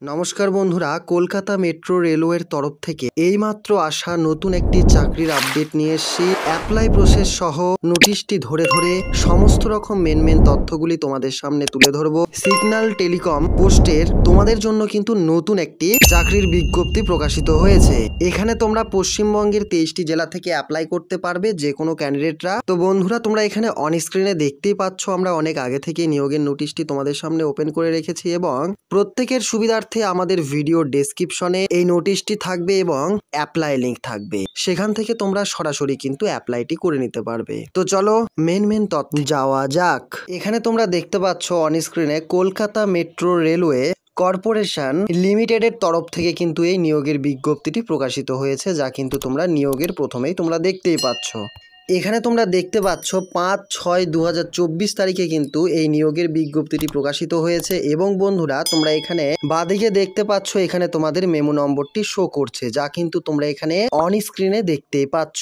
নমস্কার বন্ধুরা, কলকাতা মেট্রো রেলওয়ের তরফ থেকে এইমাত্র আসা নতুন একটি চাকরির আপডেট নিয়ে এসেছি। অ্যাপ্লাই প্রসেস সহ নোটিশটি ধরে ধরে সমস্ত রকম মেন তথ্যগুলি তোমাদের সামনে তুলে ধরবো। সিগন্যাল টেলিকম পোস্টের তোমাদের জন্য কিন্তু নতুন একটি চাকরির বিজ্ঞপ্তি প্রকাশিত হয়েছে। এখানে তোমরা পশ্চিমবঙ্গের 23টি জেলা থেকে অ্যাপ্লাই করতে পারবে, যে কোনো ক্যান্ডিডেটরা। তো বন্ধুরা, তোমরা এখানে অন স্ক্রিনে দেখতেই পাচ্ছ, আমরা অনেক আগে থেকে নিয়োগের নোটিশটি তোমাদের সামনে ওপেন করে রেখেছি এবং প্রত্যেকের সুবিধার্থে আমাদের ভিডিও ডেসক্রিপশনে এই নোটিশটি থাকবে এবং অ্যাপ্লাই লিংক থাকবে, সেখান থেকে তোমরা সরাসরি কিন্তু অ্যাপ্লাইটি করে নিতে পারবে। তো চলো মেন তথ্য যাওয়া যাক। এখানে তোমরা দেখতে পাচ্ছ অন স্ক্রিনে কলকাতা মেট্রো রেলওয়ে কর্পোরেশন লিমিটেডের তরফ থেকে কিন্তু এই নিয়োগের বিজ্ঞপ্তিটি প্রকাশিত হয়েছে, যা কিন্তু তোমরা নিয়োগের প্রথমেই তোমরা দেখতেই পাচ্ছ। এখানে তোমরা দেখতে পাচ্ছ 5/6/2024 তারিখে কিন্তু এই নিয়োগের বিজ্ঞপ্তিটি প্রকাশিত হয়েছে এবং বন্ধুরা, তোমরা এখানে বাঁদিকে দেখতে পাচ্ছ এখানে তোমাদের মেমো নম্বরটি শো করছে, যা কিন্তু তোমরা এখানে অন স্ক্রিনে দেখতেই পাচ্ছ।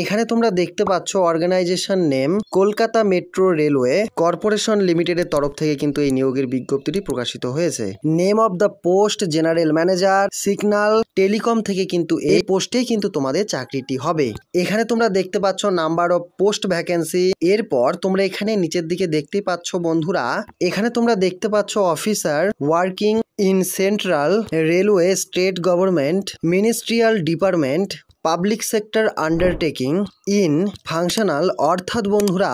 এখানে তোমরা দেখতে পাচ্ছ organisation name Kolkata metro railway corporation লিমিটেডের তরফ থেকে কিন্তু এই নিয়োগের বিজ্ঞপ্তিটি প্রকাশিত হয়েছে। Name of the post general manager, signal telecom থেকে কিন্তু এই পোস্টেই কিন্তু তোমাদের চাকরিটি হবে। এখানে তোমরা দেখতে পাচ্ছ নাম্বার অফ পোস্ট ভ্যাকেন্সি। এরপর তোমরা এখানে নিচের দিকে দেখতেই পাচ্ছ বন্ধুরা, এখানে তোমরা দেখতে পাচ্ছ officer working in central railway state government ministerial department public sector undertaking in functional. অর্থাৎ বন্ধুরা,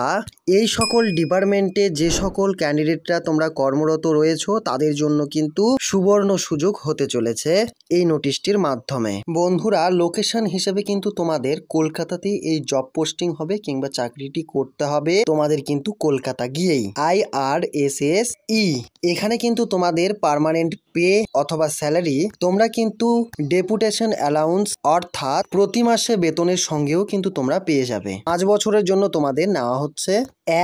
এই সকল ডিপার্টমেন্টে যে সকল ক্যান্ডিডেটরা তোমরা কর্মরত রয়েছো তাদের জন্য কিন্তু সুবর্ণ সুযোগ হতে চলেছে এই নোটিশটির মাধ্যমে। বন্ধুরা, লোকেশন হিসেবে কিন্তু তোমাদের কলকাতাতে এই জব পোস্টিং হবে কিংবা চাকরিটি করতে হবে তোমাদের কিন্তু কলকাতা গিয়েই। IRSSE এখানে কিন্তু তোমাদের পার্মানেন্ট পে অথবা স্যালারি তোমরা কিন্তু ডেপুটেশন অ্যালাউন্স অর্থাৎ প্রতি মাসে বেতনের সঙ্গেও কিন্তু তোমরা পেয়ে যাবে। 5 বছরের জন্য তোমাদের নেওয়া হচ্ছে।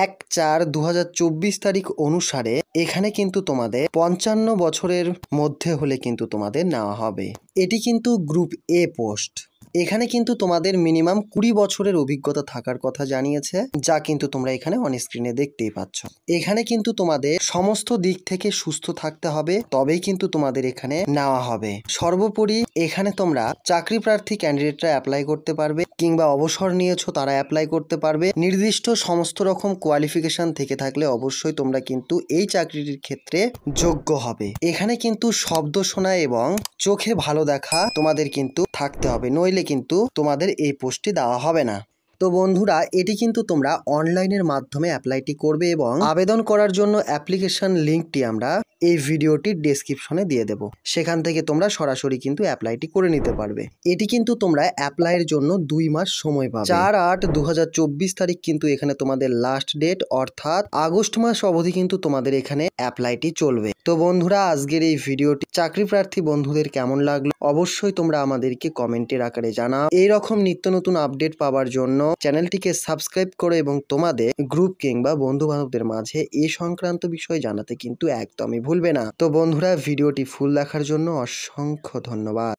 1/4/2024 তারিখ অনুসারে এখানে কিন্তু তোমাদের 55 বছরের মধ্যে হলে কিন্তু তোমাদের নেওয়া হবে। এটি কিন্তু গ্রুপ এ পোস্ট। এখানে কিন্তু তোমাদের মিনিমাম 20 বছরের অভিজ্ঞতা থাকার কথা জানিয়েছে, যা কিন্তু তোমরা এখানে অন স্ক্রিনে দেখতেই পাচ্ছ। এখানে কিন্তু তোমাদের সমস্ত দিক থেকে সুস্থ থাকতে হবে, তবেই কিন্তু তোমাদের এখানে নেওয়া হবে। সর্বোপরি এখানে তোমরা চাকরি প্রার্থী ক্যান্ডিডেটরা অ্যাপ্লাই করতে পারবে কিংবা অবসর নিয়েছো তারা অ্যাপ্লাই করতে পারবে। নির্দিষ্ট সমস্ত রকম কোয়ালিফিকেশন থেকে থাকলে অবশ্যই তোমরা কিন্তু এই চাকরিটির ক্ষেত্রে যোগ্য হবে। এখানে কিন্তু শব্দ শোনা এবং চোখে ভালো দেখা তোমাদের কিন্তু থাকতে হবে, নইলে কিন্তু তোমাদের এই পোস্টটি দেওয়া হবে না। তো বন্ধুরা, এটি কিন্তু তোমরা অনলাইনের মাধ্যমে অ্যাপ্লাইটি করবে এবং আবেদন করার জন্য অ্যাপ্লিকেশন লিঙ্কটি আমরা এই ভিডিওটির ডেসক্রিপশনে দিয়ে দেব, সেখান থেকে তোমরা সরাসরি কিন্তু অ্যাপ্লাইটি করে নিতে পারবে। এটি কিন্তু তোমরা অ্যাপ্লাইয়ের জন্য 2 মাস সময় পাবে। 4/8/2024 তারিখ কিন্তু এখানে তোমাদের লাস্ট ডেট, অর্থাৎ আগস্ট মাস অবধি কিন্তু তোমাদের এখানে অ্যাপ্লাইটি চলবে। তো বন্ধুরা, আজকের এই ভিডিওটি চাকরি প্রার্থী বন্ধুদের কেমন লাগলো অবশ্যই তোমরা আমাদেরকে কমেন্টের আকারে জানাও। এইরকম নিত্য নতুন আপডেট পাওয়ার জন্য চ্যানেলটিকে সাবস্ক্রাইব করো এবং তোমাদের গ্রুপ কিংবা বন্ধু বান্ধবদের মাঝে এই সংক্রান্ত বিষয় জানাতে কিন্তু একদমই ভুলবে না। তো বন্ধুরা, ভিডিওটি ফুল দেখার জন্য অসংখ্য ধন্যবাদ।